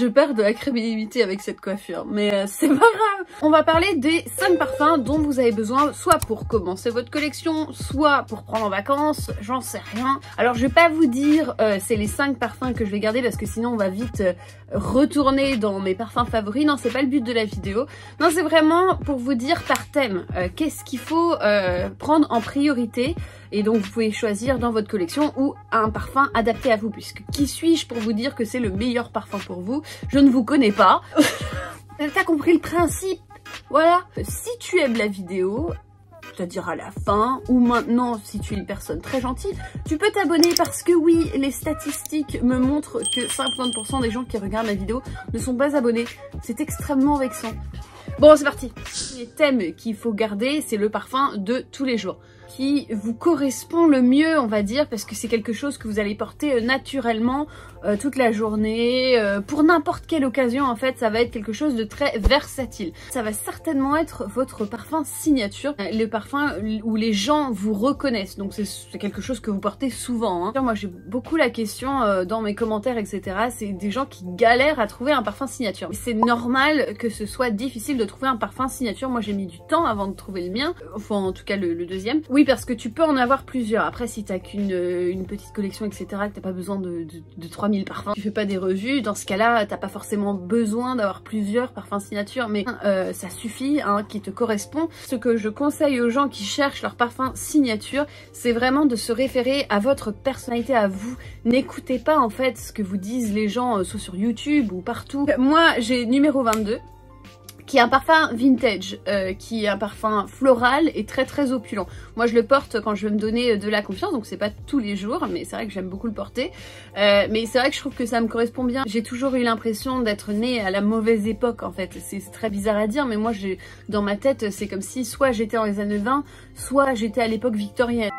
je perds de la crédibilité avec cette coiffure, mais c'est pas grave. On va parler des 5 parfums dont vous avez besoin, soit pour commencer votre collection, soit pour prendre en vacances, j'en sais rien. Alors je vais pas vous dire c'est les 5 parfums que je vais garder parce que sinon on va vite retourner dans mes parfums favoris. Non, c'est pas le but de la vidéo. Non, c'est vraiment pour vous dire par thème qu'est-ce qu'il faut prendre en priorité. Et donc vous pouvez choisir dans votre collection ou un parfum adapté à vous, puisque qui suis-je pour vous dire que c'est le meilleur parfum pour vous? Je ne vous connais pas. T'as compris le principe? Voilà. Si tu aimes la vidéo, c'est-à-dire à la fin, ou maintenant si tu es une personne très gentille, tu peux t'abonner parce que oui, les statistiques me montrent que 50% des gens qui regardent la vidéo ne sont pas abonnés. C'est extrêmement vexant. Bon, c'est parti. Les thèmes qu'il faut garder, c'est le parfum de tous les jours, qui vous correspond le mieux, on va dire, parce que c'est quelque chose que vous allez porter naturellement toute la journée, pour n'importe quelle occasion. En fait, ça va être quelque chose de très versatile. Ça va certainement être votre parfum signature, le parfum où les gens vous reconnaissent, donc c'est quelque chose que vous portez souvent, hein. Moi j'ai beaucoup la question dans mes commentaires, etc. C'est des gens qui galèrent à trouver un parfum signature. C'est normal que ce soit difficile de trouver un parfum signature. Moi j'ai mis du temps avant de trouver le mien, enfin en tout cas le deuxième. Oui, parce que tu peux en avoir plusieurs. Après, si t'as qu'une petite collection, etc., que t'as pas besoin de 3000 parfums, tu fais pas des revues, dans ce cas-là, t'as pas forcément besoin d'avoir plusieurs parfums signature, mais ça suffit, hein, qui te correspond. Ce que je conseille aux gens qui cherchent leur parfum signature, c'est vraiment de se référer à votre personnalité, à vous. N'écoutez pas en fait ce que vous disent les gens, soit sur YouTube ou partout. Moi, j'ai numéro 22. Qui est un parfum vintage, qui est un parfum floral et très très opulent. Moi je le porte quand je veux me donner de la confiance, donc c'est pas tous les jours, mais c'est vrai que j'aime beaucoup le porter. Mais c'est vrai que je trouve que ça me correspond bien. J'ai toujours eu l'impression d'être née à la mauvaise époque en fait. C'est très bizarre à dire, mais moi dans ma tête c'est comme si soit j'étais dans les années 20, soit j'étais à l'époque victorienne.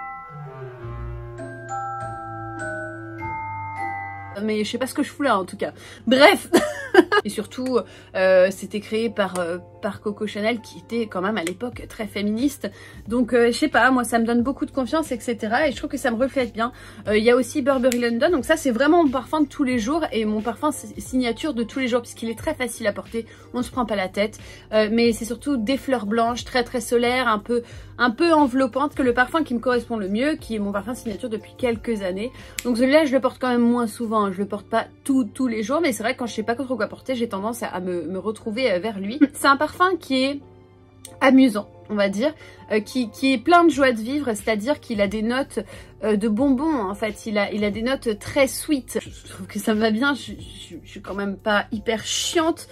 Mais je sais pas ce que je fous là en tout cas. Bref. Et surtout c'était créé par Coco Chanel, qui était quand même à l'époque très féministe. Donc je sais pas, moi ça me donne beaucoup de confiance, etc. Et je trouve que ça me reflète bien. Il y a aussi Burberry London, donc ça c'est vraiment mon parfum de tous les jours et mon parfum signature de tous les jours, puisqu'il est très facile à porter, on ne se prend pas la tête. Mais c'est surtout des fleurs blanches, très très solaires, un peu enveloppantes, que le parfum qui me correspond le mieux, qui est mon parfum signature depuis quelques années. Donc celui-là je le porte quand même moins souvent, hein. Je le porte pas tous les jours, mais c'est vrai que quand je sais pas trop quoi porter, j'ai tendance à me retrouver vers lui. C'est un parfum qui est amusant, on va dire, qui est plein de joie de vivre, c'est-à-dire qu'il a des notes de bonbons en fait, il a des notes très sweet. Je trouve que ça me va bien, je suis quand même pas hyper chiante.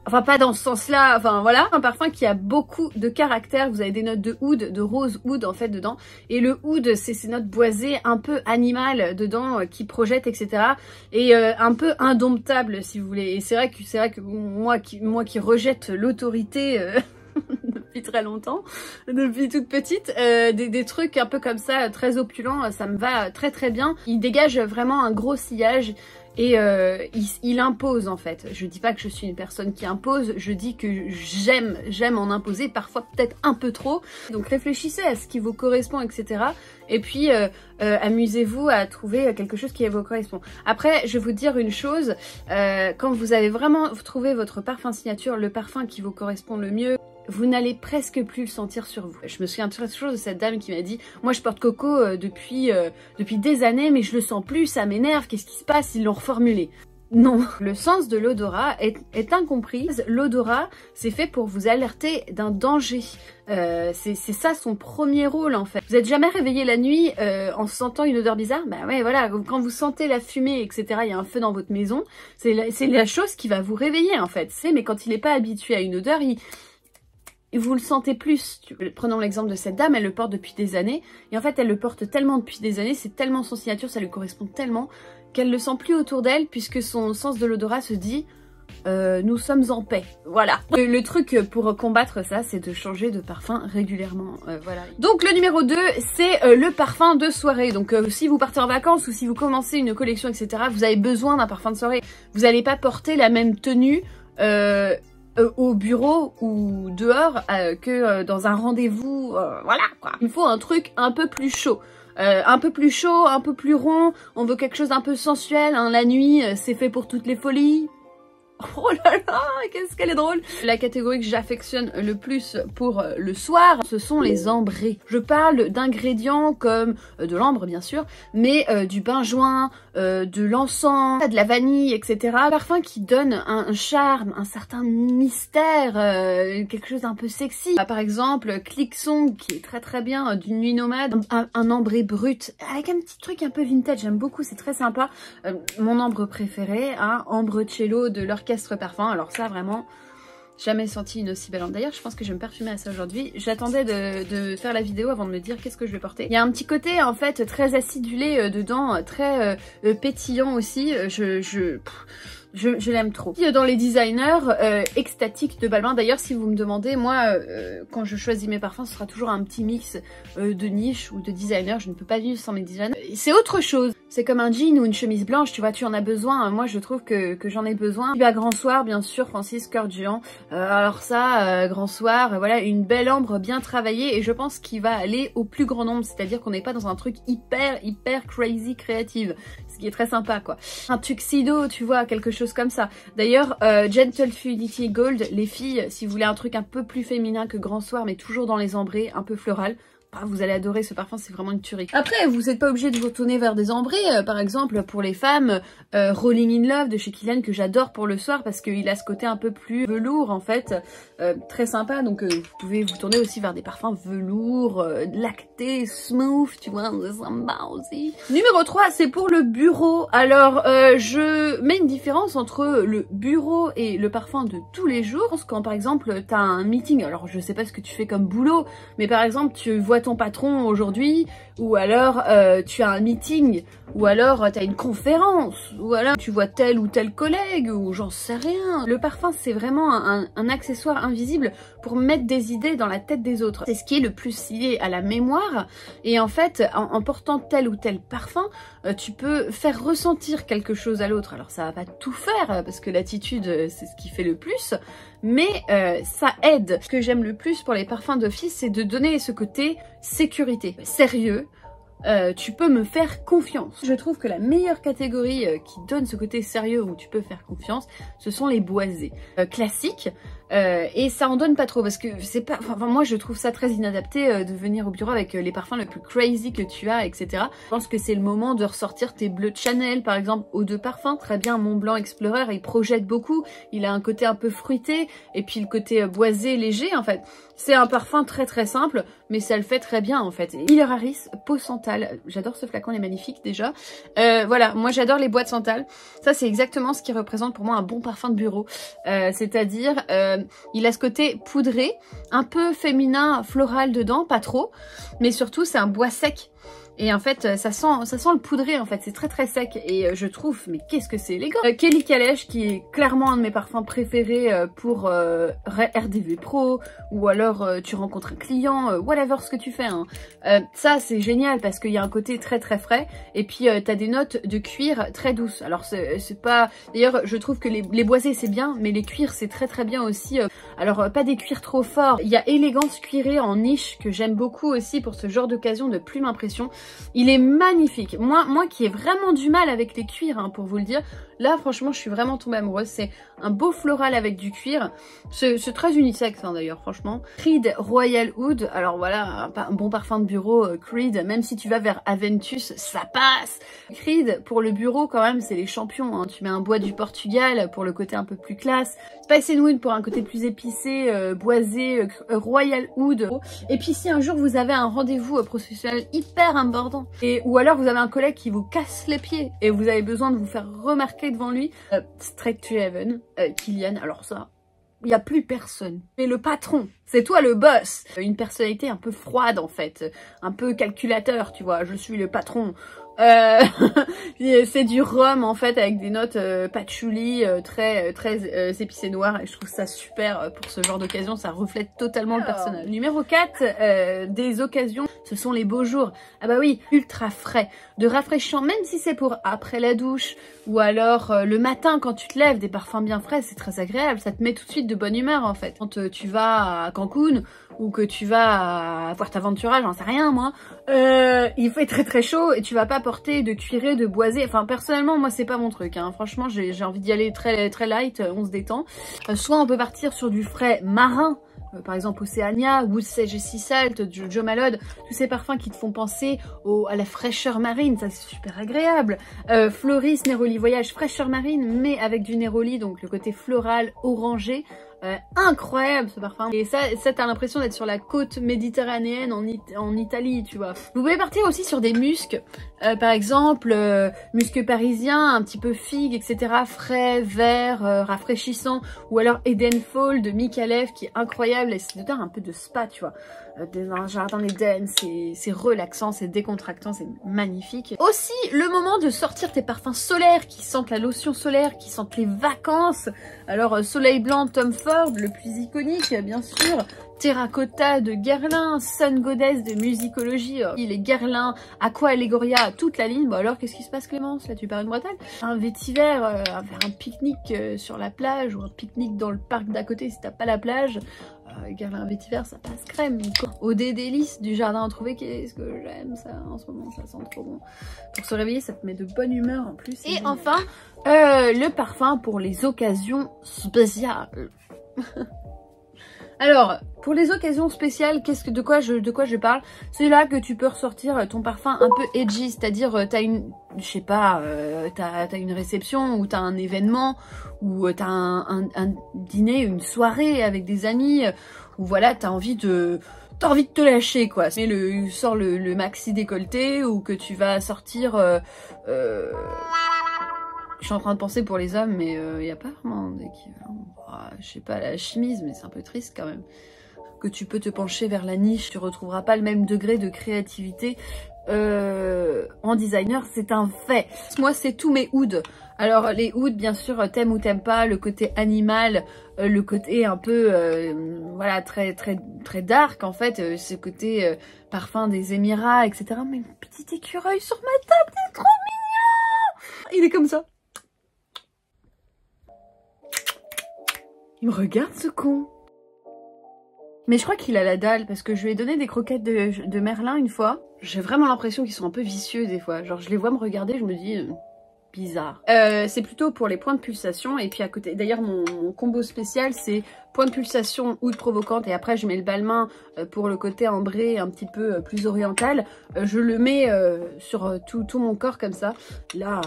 Enfin pas dans ce sens-là, enfin voilà, un parfum qui a beaucoup de caractère. Vous avez des notes de oud, de rose oud en fait dedans, et le oud c'est ces notes boisées un peu animales dedans qui projettent, etc. et un peu indomptables si vous voulez. Et c'est vrai que moi qui rejette l'autorité depuis très longtemps, depuis toute petite, des trucs un peu comme ça très opulents, ça me va très très bien. Il dégage vraiment un gros sillage. Et il impose en fait. Je dis pas que je suis une personne qui impose, je dis que j'aime en imposer, parfois peut-être un peu trop. Donc réfléchissez à ce qui vous correspond, etc. Et puis amusez-vous à trouver quelque chose qui vous correspond. Après, je vais vous dire une chose, quand vous avez vraiment trouvé votre parfum signature, le parfum qui vous correspond le mieux, vous n'allez presque plus le sentir sur vous. Je me souviens toujours de cette dame qui m'a dit « Moi je porte Coco depuis des années, mais je le sens plus, ça m'énerve, qu'est-ce qui se passe? Ils l'ont reformulé. » Non, le sens de l'odorat est incomprise. L'odorat, c'est fait pour vous alerter d'un danger. C'est ça son premier rôle en fait. Vous êtes jamais réveillé la nuit en sentant une odeur bizarre? Bah ouais, voilà, quand vous sentez la fumée, etc., il y a un feu dans votre maison, c'est la chose qui va vous réveiller en fait. Mais quand il n'est pas habitué à une odeur, vous le sentez plus. Prenons l'exemple de cette dame, elle le porte depuis des années, et en fait elle le porte tellement depuis des années, c'est tellement son signature, ça lui correspond tellement, qu'elle le sent plus autour d'elle, puisque son sens de l'odorat se dit nous sommes en paix. Voilà. Le truc pour combattre ça, c'est de changer de parfum régulièrement. Voilà. Donc le numéro 2, c'est le parfum de soirée. Donc si vous partez en vacances ou si vous commencez une collection, etc., vous avez besoin d'un parfum de soirée. Vous n'allez pas porter la même tenue au bureau ou dehors que dans un rendez-vous, voilà quoi. Il faut un truc un peu plus chaud. Un peu plus chaud, un peu plus rond, on veut quelque chose un peu sensuel, hein. La nuit c'est fait pour toutes les folies, Oh là là, qu'est-ce qu'elle est drôle. La catégorie que j'affectionne le plus pour le soir, ce sont les ambrés. Je parle d'ingrédients comme de l'ambre bien sûr, mais du benjoin, de l'encens, de la vanille, etc. Parfum qui donne un charme, un certain mystère, quelque chose d'un peu sexy. Par exemple, Clixon qui est très bien, d'une nuit nomade, un ambré brut avec un petit truc un peu vintage, j'aime beaucoup, c'est très sympa. Mon ambre préféré, hein, Ambre Cello de l'Orchestre Parfum. Alors ça vraiment, jamais senti une aussi belle ambre. D'ailleurs je pense que je vais me parfumer à ça aujourd'hui. J'attendais de faire la vidéo avant de me dire qu'est-ce que je vais porter. Il y a un petit côté en fait très acidulé dedans, très pétillant aussi. Je l'aime trop. Dans les designers extatiques de Balmain, d'ailleurs si vous me demandez, moi quand je choisis mes parfums ce sera toujours un petit mix de niche ou de designer, je ne peux pas vivre sans mes designers. C'est autre chose, c'est comme un jean ou une chemise blanche, tu vois, tu en as besoin, moi je trouve que j'en ai besoin. Puis à Grand Soir bien sûr, Francis Kurkdjian, alors ça, Grand Soir, voilà une belle ambre bien travaillée et je pense qu'il va aller au plus grand nombre, c'est-à-dire qu'on n'est pas dans un truc hyper crazy créative, ce qui est très sympa quoi. Un tuxedo, tu vois, quelque chose comme ça. D'ailleurs, Gentle Fluidity Gold, les filles, si vous voulez un truc un peu plus féminin que Grand Soir, mais toujours dans les ambrés, un peu floral, vous allez adorer ce parfum, c'est vraiment une tuerie. Après, vous n'êtes pas obligé de vous tourner vers des ambrés. Par exemple, pour les femmes, Rolling in Love de chez Kilian que j'adore pour le soir parce qu'il a ce côté un peu plus velours en fait, très sympa. Donc vous pouvez vous tourner aussi vers des parfums velours, lactés, smooth, tu vois, sympa aussi. Numéro 3, c'est pour le bureau. Alors, je mets une différence entre le bureau et le parfum de tous les jours. Quand par exemple, tu as un meeting, alors je sais pas ce que tu fais comme boulot, mais par exemple, tu vois ton patron aujourd'hui, ou alors tu as un meeting, ou alors tu as une conférence, ou alors tu vois tel ou tel collègue, ou j'en sais rien. Le parfum c'est vraiment un accessoire invisible pour mettre des idées dans la tête des autres. C'est ce qui est le plus lié à la mémoire, et en fait en portant tel ou tel parfum, tu peux faire ressentir quelque chose à l'autre. Alors ça va pas tout faire, parce que l'attitude c'est ce qui fait le plus, mais ça aide. Ce que j'aime le plus pour les parfums d'office, c'est de donner ce côté sécurité, sérieux. Tu peux me faire confiance. Je trouve que la meilleure catégorie qui donne ce côté sérieux où tu peux faire confiance, ce sont les boisés classiques. Et ça en donne pas trop parce que c'est pas, enfin moi je trouve ça très inadapté de venir au bureau avec les parfums les plus crazy que tu as, etc. Je pense que c'est le moment de ressortir tes bleus de Chanel par exemple, eau de parfum. Très bien, Mont Blanc Explorer, il projette beaucoup, il a un côté un peu fruité et puis le côté boisé léger en fait. C'est un parfum très simple mais ça le fait très bien en fait. Miller Harris, peau santal, j'adore ce flacon, il est magnifique déjà. Voilà, moi j'adore les boîtes santal. Ça c'est exactement ce qui représente pour moi un bon parfum de bureau. C'est-à-dire il a ce côté poudré, un peu féminin, floral dedans, pas trop, mais surtout c'est un bois sec. Et en fait, ça sent le poudré en fait, c'est très sec et je trouve, mais qu'est-ce que c'est élégant. Kelly Kalesh qui est clairement un de mes parfums préférés pour RDV Pro ou alors tu rencontres un client, whatever ce que tu fais. Hein. Ça c'est génial parce qu'il y a un côté très frais et puis t'as des notes de cuir très douces. Alors c'est pas... D'ailleurs je trouve que les boisés c'est bien, mais les cuirs c'est très bien aussi. Alors pas des cuirs trop forts. Il y a Élégance cuirée en niche que j'aime beaucoup aussi pour ce genre d'occasion de plume impression. Il est magnifique. Moi qui ai vraiment du mal avec les cuirs, hein, pour vous le dire, là franchement je suis vraiment tombée amoureuse. C'est un beau floral avec du cuir. C'est très unisexe hein, d'ailleurs franchement. Creed Royal Oud, alors voilà, un bon parfum de bureau, Creed, même si tu vas vers Aventus, ça passe. Creed pour le bureau quand même c'est les champions, hein. Tu mets un bois du Portugal pour le côté un peu plus classe, Spice & Wood pour un côté plus épicé, boisé, Royal Oud. Et puis si un jour vous avez un rendez-vous professionnel hyper important, ou alors vous avez un collègue qui vous casse les pieds et vous avez besoin de vous faire remarquer devant lui, Straight to Heaven, Kilian, alors ça, il n'y a plus personne. Mais le patron, c'est toi le boss. Une personnalité un peu froide en fait, un peu calculateur, tu vois, je suis le patron. C'est du rhum en fait avec des notes patchouli très épicé noir et je trouve ça super pour ce genre d'occasion, ça reflète totalement le personnage. Numéro 4 des occasions, ce sont les beaux jours. Ah bah oui, ultra frais, de rafraîchissant, même si c'est pour après la douche ou alors le matin quand tu te lèves, des parfums bien frais, c'est très agréable, ça te met tout de suite de bonne humeur en fait. Quand tu vas à Cancun ou que tu vas à Fuerteventura, j'en sais rien moi, il fait très chaud et tu vas pas porter, de cuirer, de boiser. Enfin, personnellement, moi, c'est pas mon truc. Hein. Franchement, j'ai envie d'y aller très, très light, on se détend. Soit on peut partir sur du frais marin, par exemple Oceania, Wood Sage et Sea Salt, Joe Malone, tous ces parfums qui te font penser à la fraîcheur marine, ça c'est super agréable. Floris Neroli Voyage, fraîcheur marine, mais avec du Neroli, donc le côté floral, orangé. Incroyable ce parfum. Et ça t'as l'impression d'être sur la côte méditerranéenne en Italie, tu vois. Vous pouvez partir aussi sur des muscs, par exemple musc parisien, un petit peu figue, etc. Frais, vert, rafraîchissant, ou alors Eden Fall de Micallef qui est incroyable et c'est dedans un peu de spa, tu vois. Dans un jardin d'Eden, c'est relaxant, c'est décontractant, c'est magnifique. Aussi, le moment de sortir tes parfums solaires qui sentent la lotion solaire, qui sentent les vacances. Alors, Soleil Blanc, Tom Ford, le plus iconique, bien sûr. Terracotta de Guerlain, Sun Goddess de Musicologie, les Guerlain, Aqua Allegoria, toute la ligne. Bon alors, qu'est-ce qui se passe Clémence? Là, tu pars une Bretagne? Un vétiver, faire un pique-nique sur la plage ou un pique-nique dans le parc d'à côté si t'as pas la plage. Guerlain vétiver, ça passe crème. Au des délices du jardin retrouvé, qu'est-ce que j'aime ça en ce moment, ça sent trop bon. Pour se réveiller, ça te met de bonne humeur en plus. Et enfin, le parfum pour les occasions spéciales. Alors, pour les occasions spéciales, de quoi je parle? C'est là que tu peux ressortir ton parfum un peu edgy, c'est-à-dire t'as une, je sais pas, t'as une réception ou t'as un événement ou t'as un dîner, une soirée avec des amis où voilà, t'as envie de te lâcher quoi. Mais sors le maxi décolleté ou que tu vas sortir. Je suis en train de penser pour les hommes, mais il n'y a pas vraiment d'équivalent. Je sais pas, la chemise, mais c'est un peu triste quand même. Que tu peux te pencher vers la niche, tu retrouveras pas le même degré de créativité en designer, c'est un fait. Moi, c'est tous mes hoods. Alors, les hoods, bien sûr, t'aimes ou t'aimes pas, le côté animal, le côté un peu, voilà, très, très, très dark, en fait, ce côté parfum des Émirats, etc. Mais une petite écureuil sur ma table, c'est trop mignon! Il est comme ça. Il me regarde ce con. Mais je crois qu'il a la dalle parce que je lui ai donné des croquettes de Merlin une fois. J'ai vraiment l'impression qu'ils sont un peu vicieux des fois. Genre je les vois me regarder, je me dis bizarre. C'est plutôt pour les points de pulsation et puis à côté. D'ailleurs mon combo spécial c'est point de pulsation oud provocante et après je mets le balmain pour le côté ambré un petit peu plus oriental. Je le mets sur tout mon corps comme ça. Là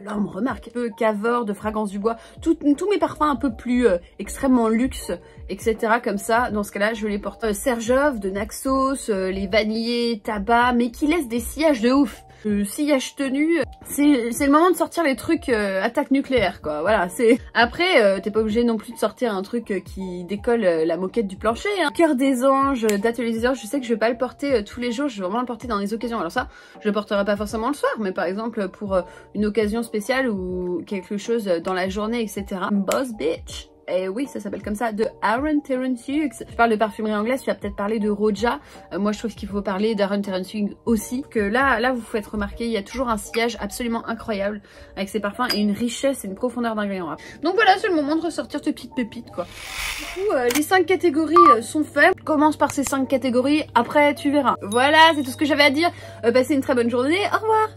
on me remarque. Un peu Cavor de Fragrance du Bois, tous mes parfums un peu plus extrêmement luxe, etc. comme ça, dans ce cas-là, je les porte. Serjov de Naxos, les vanillés, tabac, mais qui laissent des sillages de ouf. Sillage tenu, c'est le moment de sortir les trucs attaque nucléaire, quoi. Voilà, c'est... Après, t'es pas obligé non plus de sortir un truc qui décolle la moquette du plancher. Hein. Cœur des anges, d'Atelier des anges, je sais que je vais pas le porter tous les jours, je vais vraiment le porter dans des occasions. Alors ça, je le porterai pas forcément le soir, mais par exemple pour une occasion spéciale ou quelque chose dans la journée, etc. Boss bitch. Et oui, ça s'appelle comme ça, de Aaron Terence Hughes. Je parle de parfumerie anglaise, tu vas peut-être parler de Roja. Moi, je trouve qu'il faut parler d'Aaron Terence Hughes aussi. Que là, vous faites remarquer, il y a toujours un sillage absolument incroyable avec ces parfums et une richesse et une profondeur d'ingrédients. Donc voilà, c'est le moment de ressortir tes petites pépites, quoi. Du coup, les 5 catégories sont faites. Commence par ces 5 catégories, après tu verras. Voilà, c'est tout ce que j'avais à dire. Passez une très bonne journée, au revoir.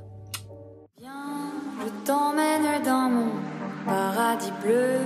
Viens, je t'emmène dans mon paradis bleu.